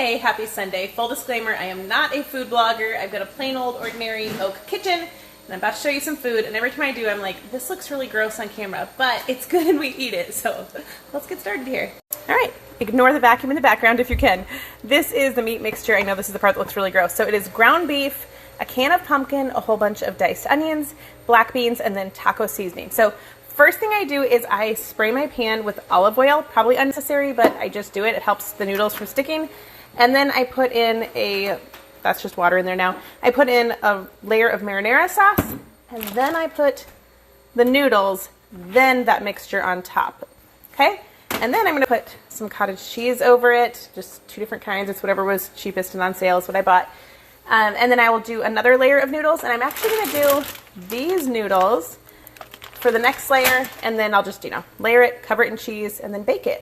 Hey, happy Sunday. Full disclaimer, I am not a food blogger. I've got a plain old ordinary oak kitchen, and I'm about to show you some food, and every time I do, I'm like, this looks really gross on camera, but it's good and we eat it, so let's get started here. All right, ignore the vacuum in the background if you can. This is the meat mixture. I know this is the part that looks really gross. So it is ground beef, a can of pumpkin, a whole bunch of diced onions, black beans, and then taco seasoning. So first thing I do is I spray my pan with olive oil, probably unnecessary, but I just do it. It helps the noodles from sticking. And then I put in that's just water in there now. I put in a layer of marinara sauce, and then I put the noodles, then that mixture on top, okay? And then I'm gonna put some cottage cheese over it, just 2 different kinds. It's whatever was cheapest and on sale is what I bought. And then I will do another layer of noodles, and I'm actually gonna do these noodles for the next layer, and then I'll just, layer it, cover it in cheese, and then bake it.